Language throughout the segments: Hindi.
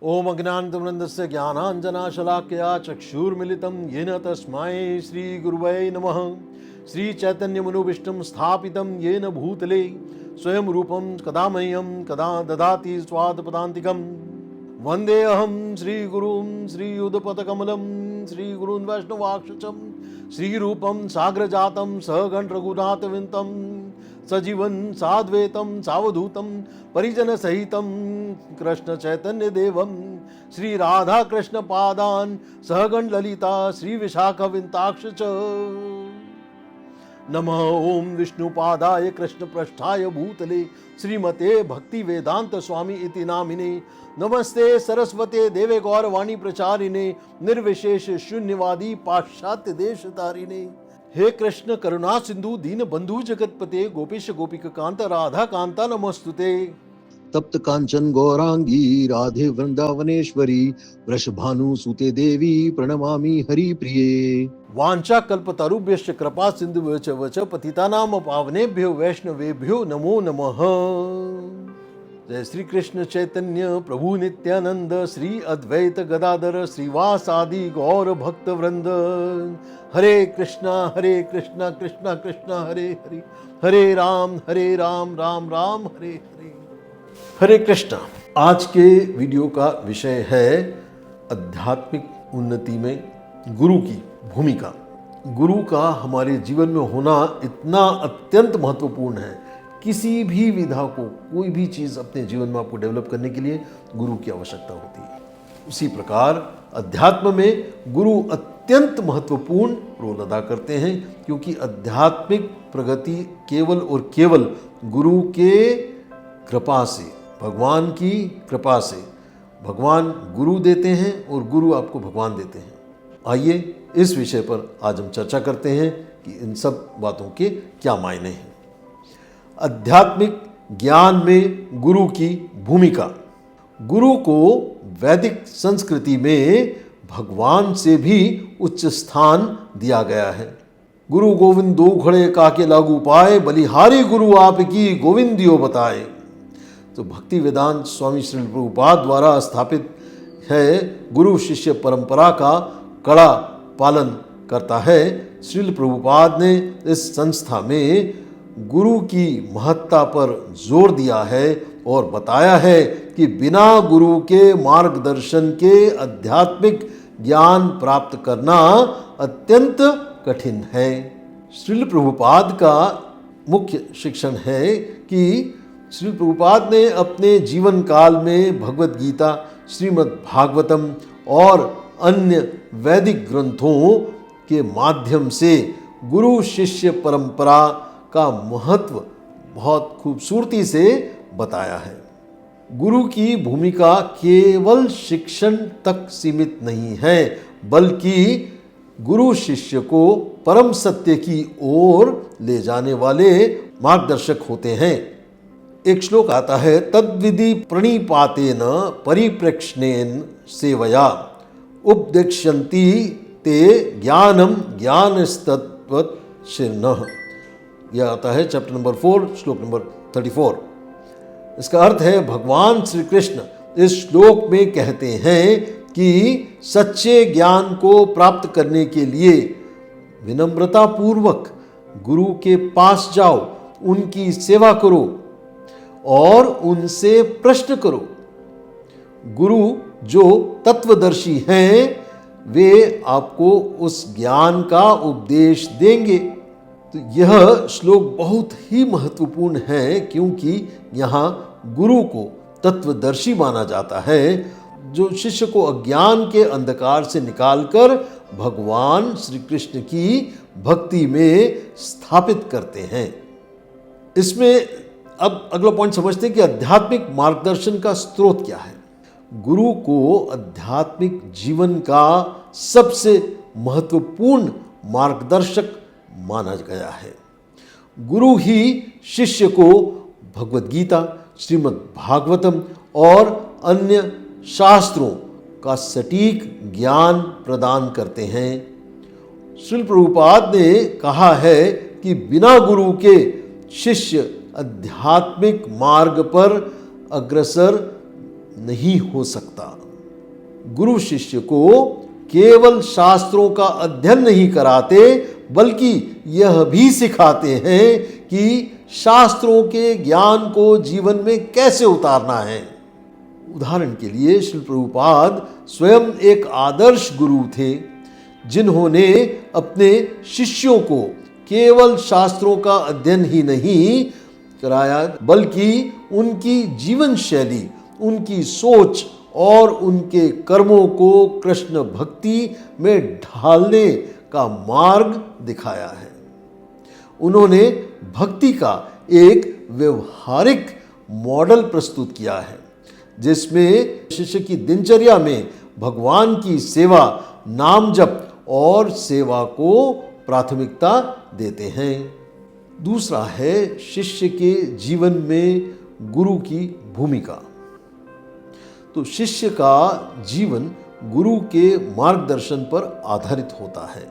ओम अज्ञानतिमिरन्दस्य ज्ञानाञ्जनशलाकया चक्षुर्मिलितं येन तस्मै श्रीगुरुवे नमः। श्रीचैतन्यमनोभीष्टं स्थापितं येन भूतले स्वयं रूपं कदा मह्यं कदा ददाति स्वादपदान्तिकं। वन्देऽहं श्रीगुरुं श्रीयुधपदकमलं श्रीगुरून् वैष्णवाक्षं श्रीरूपं साग्रजातं सहगण रघुनाथविन्तं सजीवन साद्वैतं सावधूतं परिजन सहितं कृष्ण चैतन्य देवं श्री राधा कृष्ण पादान सहगण ललिता श्री विशाखविन्ताक्ष च। नमः ओम विष्णुपादाय कृष्ण पृष्ठाय भूतले श्रीमते भक्ति वेदांत स्वामी इति नामिने। नमस्ते सरस्वते देवे गौरवाणी प्रचारिणे निर्विशेष शून्यवादी पाश्चात्य देश तारिणे। हे कृष्ण करुणा सिंधु दीन बंधु जगतपते गोपीश गोपिक कांत राधा कांता नमस्तुते। तप्त कांचन गौरांगी राधे वृंदावनेश्वरी वृषभानु सुते देवी प्रणमामि हरि प्रिये। वांछा कल्पतरुभ्यश्च कृपा सिंधु वच पतितानां पावनेभ्यो वैष्णवेभ्यो नमो नमः। जय श्री कृष्ण चैतन्य प्रभु नित्यानंद श्री अद्वैत गदाधर श्रीवासादि गौर भक्त वृंद। हरे कृष्णा कृष्णा कृष्णा हरे हरे, हरे राम राम राम हरे हरे। हरे कृष्णा। आज के वीडियो का विषय है आध्यात्मिक उन्नति में गुरु की भूमिका। गुरु का हमारे जीवन में होना इतना अत्यंत महत्वपूर्ण है। किसी भी विधा को, कोई भी चीज़ अपने जीवन में आपको डेवलप करने के लिए गुरु की आवश्यकता होती है। उसी प्रकार अध्यात्म में गुरु अत्यंत महत्वपूर्ण रोल अदा करते हैं, क्योंकि आध्यात्मिक प्रगति केवल और केवल गुरु के कृपा से, भगवान की कृपा से, भगवान गुरु देते हैं और गुरु आपको भगवान देते हैं। आइए इस विषय पर आज हम चर्चा करते हैं कि इन सब बातों के क्या मायने हैं। आध्यात्मिक ज्ञान में गुरु की भूमिका। गुरु को वैदिक संस्कृति में भगवान से भी उच्च स्थान दिया गया है। गुरु गोविंद दो घड़े काके लागू पाए, बलिहारी गुरु आपकी गोविंदियो बताए। तो भक्ति वेदांत स्वामी श्रील प्रभुपाद द्वारा स्थापित है गुरु शिष्य परंपरा का कड़ा पालन करता है। श्रील प्रभुपाद ने इस संस्था में गुरु की महत्ता पर जोर दिया है और बताया है कि बिना गुरु के मार्गदर्शन के आध्यात्मिक ज्ञान प्राप्त करना अत्यंत कठिन है। श्रील प्रभुपाद का मुख्य शिक्षण है कि श्रील प्रभुपाद ने अपने जीवन काल में भगवत गीता, श्रीमद् भागवतम और अन्य वैदिक ग्रंथों के माध्यम से गुरु शिष्य परंपरा का महत्व बहुत खूबसूरती से बताया है। गुरु की भूमिका केवल शिक्षण तक सीमित नहीं है, बल्कि गुरु शिष्य को परम सत्य की ओर ले जाने वाले मार्गदर्शक होते हैं। एक श्लोक आता है, तद्विधि प्रणिपातेन परिप्रेक्ष्णेन सेवया उपदिक्ष्यन्ति ते ज्ञानम ज्ञानस्तत्वत् शिर्नः। यह आता है चैप्टर नंबर 4 श्लोक नंबर 34। इसका अर्थ है, भगवान श्री कृष्ण इस श्लोक में कहते हैं कि सच्चे ज्ञान को प्राप्त करने के लिए विनम्रता पूर्वक गुरु के पास जाओ, उनकी सेवा करो और उनसे प्रश्न करो। गुरु जो तत्वदर्शी हैं, वे आपको उस ज्ञान का उपदेश देंगे। तो यह श्लोक बहुत ही महत्वपूर्ण है, क्योंकि यहाँ गुरु को तत्वदर्शी माना जाता है, जो शिष्य को अज्ञान के अंधकार से निकालकर भगवान श्री कृष्ण की भक्ति में स्थापित करते हैं। इसमें अब अगला पॉइंट समझते हैं कि आध्यात्मिक मार्गदर्शन का स्रोत क्या है। गुरु को आध्यात्मिक जीवन का सबसे महत्वपूर्ण मार्गदर्शक माना गया है। गुरु ही शिष्य को भगवत गीता, श्रीमद् भागवतम और अन्य शास्त्रों का सटीक ज्ञान प्रदान करते हैं। श्रील प्रभुपाद ने कहा है कि बिना गुरु के शिष्य आध्यात्मिक मार्ग पर अग्रसर नहीं हो सकता। गुरु शिष्य को केवल शास्त्रों का अध्ययन नहीं कराते, बल्कि यह भी सिखाते हैं कि शास्त्रों के ज्ञान को जीवन में कैसे उतारना है। उदाहरण के लिए श्रील प्रभुपाद स्वयं एक आदर्श गुरु थे, जिन्होंने अपने शिष्यों को केवल शास्त्रों का अध्ययन ही नहीं कराया, बल्कि उनकी जीवन शैली, उनकी सोच और उनके कर्मों को कृष्ण भक्ति में ढालने का मार्ग दिखाया है। उन्होंने भक्ति का एक व्यवहारिक मॉडल प्रस्तुत किया है, जिसमें शिष्य की दिनचर्या में भगवान की सेवा, नाम जप और सेवा को प्राथमिकता देते हैं। दूसरा है शिष्य के जीवन में गुरु की भूमिका। तो शिष्य का जीवन गुरु के मार्गदर्शन पर आधारित होता है।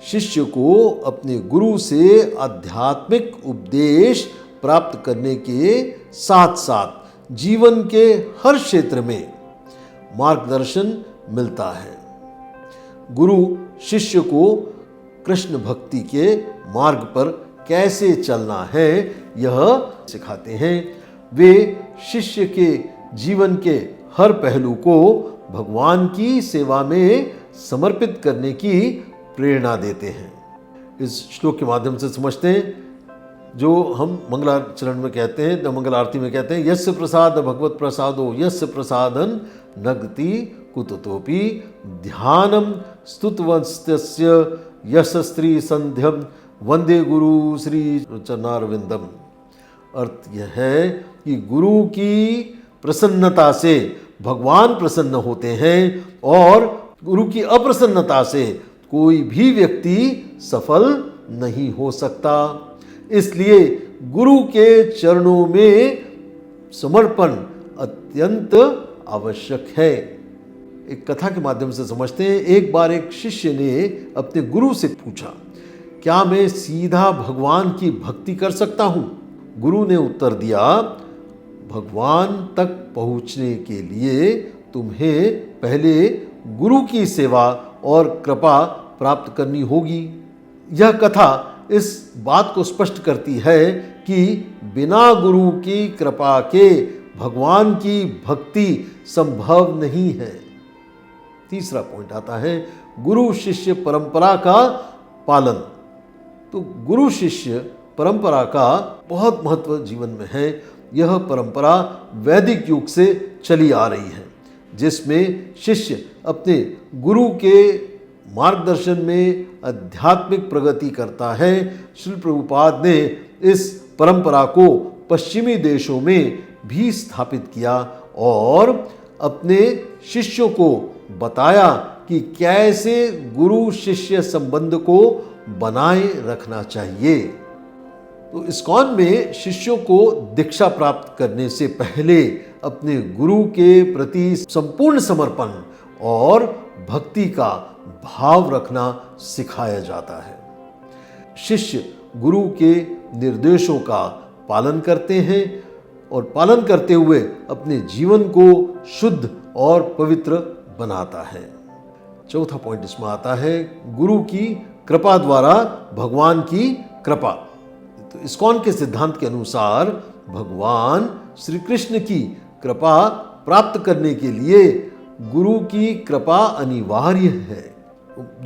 शिष्य को अपने गुरु से आध्यात्मिक उपदेश प्राप्त करने के साथ साथ जीवन के हर क्षेत्र में मार्गदर्शन मिलता है। गुरु शिष्य को कृष्ण भक्ति के मार्ग पर कैसे चलना है यह सिखाते हैं। वे शिष्य के जीवन के हर पहलू को भगवान की सेवा में समर्पित करने की प्रेरणा देते हैं। इस श्लोक के माध्यम से समझते हैं, जो हम मंगलाचरण में कहते हैं, मंगल आरती में कहते हैं, यस्य प्रसाद भगवत प्रसादो यस्य प्रसादन नगति कुततोपि ध्यानम स्तुतवस्तस्य यशस्त्री संध्यम वंदे गुरु श्री चरणारविंदम। अर्थ यह है कि गुरु की प्रसन्नता से भगवान प्रसन्न होते हैं और गुरु की अप्रसन्नता से कोई भी व्यक्ति सफल नहीं हो सकता। इसलिए गुरु के चरणों में समर्पण अत्यंत आवश्यक है। एक कथा के माध्यम से समझते हैं। एक बार एक शिष्य ने अपने गुरु से पूछा, क्या मैं सीधा भगवान की भक्ति कर सकता हूँ? गुरु ने उत्तर दिया, भगवान तक पहुँचने के लिए तुम्हें पहले गुरु की सेवा और कृपा प्राप्त करनी होगी। यह कथा इस बात को स्पष्ट करती है कि बिना गुरु की कृपा के भगवान की भक्ति संभव नहीं है। तीसरा पॉइंट आता है गुरु शिष्य परंपरा का पालन। तो गुरु शिष्य परंपरा का बहुत महत्व जीवन में है। यह परंपरा वैदिक युग से चली आ रही है, जिसमें शिष्य अपने गुरु के मार्गदर्शन में आध्यात्मिक प्रगति करता है। श्री प्रभुपाद ने इस परंपरा को पश्चिमी देशों में भी स्थापित किया और अपने शिष्यों को बताया कि कैसे गुरु शिष्य संबंध को बनाए रखना चाहिए। तो इस्कॉन में शिष्यों को दीक्षा प्राप्त करने से पहले अपने गुरु के प्रति संपूर्ण समर्पण और भक्ति का भाव रखना सिखाया जाता है। शिष्य गुरु के निर्देशों का पालन करते हैं और पालन करते हुए अपने जीवन को शुद्ध और पवित्र बनाता है। चौथा पॉइंट इसमें आता है गुरु की कृपा द्वारा भगवान की कृपा। तो इस्कॉन के सिद्धांत के अनुसार भगवान श्री कृष्ण की कृपा प्राप्त करने के लिए गुरु की कृपा अनिवार्य है।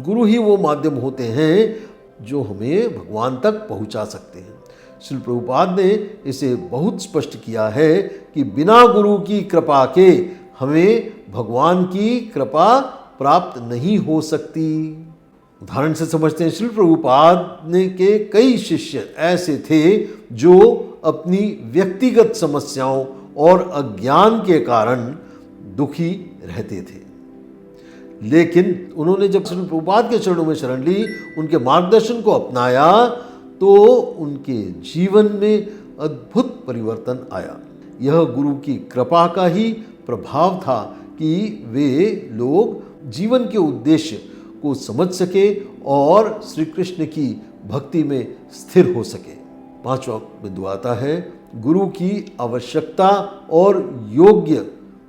गुरु ही वो माध्यम होते हैं जो हमें भगवान तक पहुंचा सकते हैं। श्री प्रभुपाद ने इसे बहुत स्पष्ट किया है कि बिना गुरु की कृपा के हमें भगवान की कृपा प्राप्त नहीं हो सकती। उदाहरण से समझते हैं, श्री प्रभुपाद ने के कई शिष्य ऐसे थे जो अपनी व्यक्तिगत समस्याओं और अज्ञान के कारण दुखी रहते थे, लेकिन उन्होंने जब श्री प्रभुपाद के चरणों में शरण ली, उनके मार्गदर्शन को अपनाया, तो उनके जीवन में अद्भुत परिवर्तन आया। यह गुरु की कृपा का ही प्रभाव था कि वे लोग जीवन के उद्देश्य को समझ सके और श्री कृष्ण की भक्ति में स्थिर हो सके। पांचवा बिंदु आता है गुरु की आवश्यकता और योग्य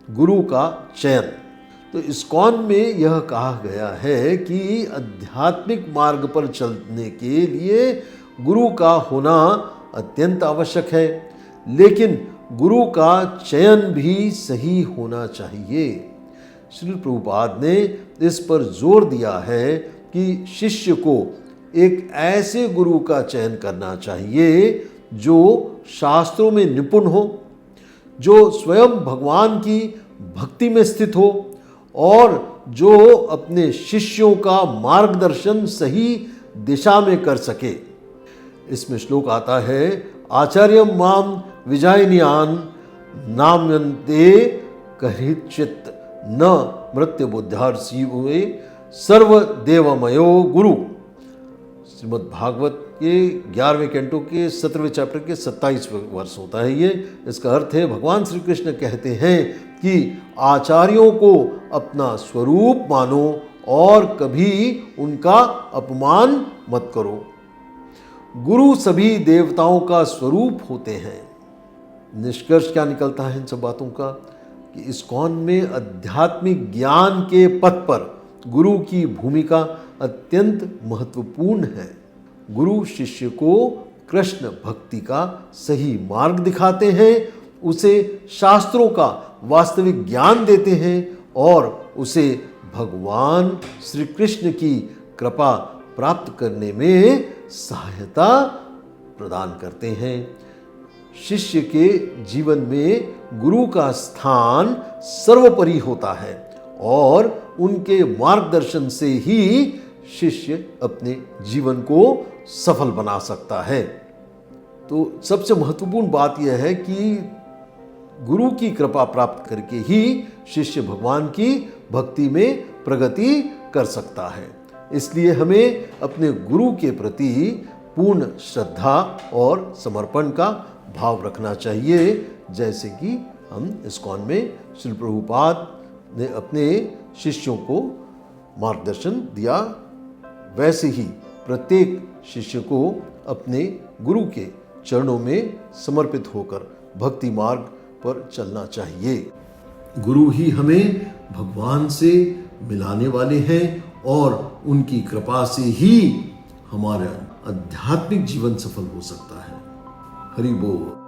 गुरु का चयन। तो इस्कॉन में यह कहा गया है कि आध्यात्मिक मार्ग पर चलने के लिए गुरु का होना अत्यंत आवश्यक है, लेकिन गुरु का चयन भी सही होना चाहिए। श्री प्रभुपाद ने इस पर जोर दिया है कि शिष्य को एक ऐसे गुरु का चयन करना चाहिए जो शास्त्रों में निपुण हो, जो स्वयं भगवान की भक्ति में स्थित हो और जो अपने शिष्यों का मार्गदर्शन सही दिशा में कर सके। इसमें श्लोक आता है, आचार्यम माम विजायनियान नाम्यन्ते कहिचित न मृत्यु बुद्धार्षिवे सर्वदेवमयो गुरु। श्रीमद् भागवत के 11वें कैंटो के 17वें चैप्टर के 27वें वर्ष होता है ये। इसका अर्थ है, भगवान श्री कृष्ण कहते हैं कि आचार्यों को अपना स्वरूप मानो और कभी उनका अपमान मत करो। गुरु सभी देवताओं का स्वरूप होते हैं। निष्कर्ष क्या निकलता है इन सब बातों का कि इस्कॉन में आध्यात्मिक ज्ञान के पथ पर गुरु की भूमिका अत्यंत महत्वपूर्ण है। गुरु शिष्य को कृष्ण भक्ति का सही मार्ग दिखाते हैं, उसे शास्त्रों का वास्तविक ज्ञान देते हैं और उसे भगवान श्री कृष्ण की कृपा प्राप्त करने में सहायता प्रदान करते हैं। शिष्य के जीवन में गुरु का स्थान सर्वोपरि होता है और उनके मार्गदर्शन से ही शिष्य अपने जीवन को सफल बना सकता है। तो सबसे महत्वपूर्ण बात यह है कि गुरु की कृपा प्राप्त करके ही शिष्य भगवान की भक्ति में प्रगति कर सकता है। इसलिए हमें अपने गुरु के प्रति पूर्ण श्रद्धा और समर्पण का भाव रखना चाहिए, जैसे कि हम इस्कॉन में श्री प्रभुपाद ने अपने शिष्यों को मार्गदर्शन दिया, वैसे ही प्रत्येक शिष्य को अपने गुरु के चरणों में समर्पित होकर भक्ति मार्ग पर चलना चाहिए। गुरु ही हमें भगवान से मिलाने वाले हैं और उनकी कृपा से ही हमारा आध्यात्मिक जीवन सफल हो सकता है। हरि बोल।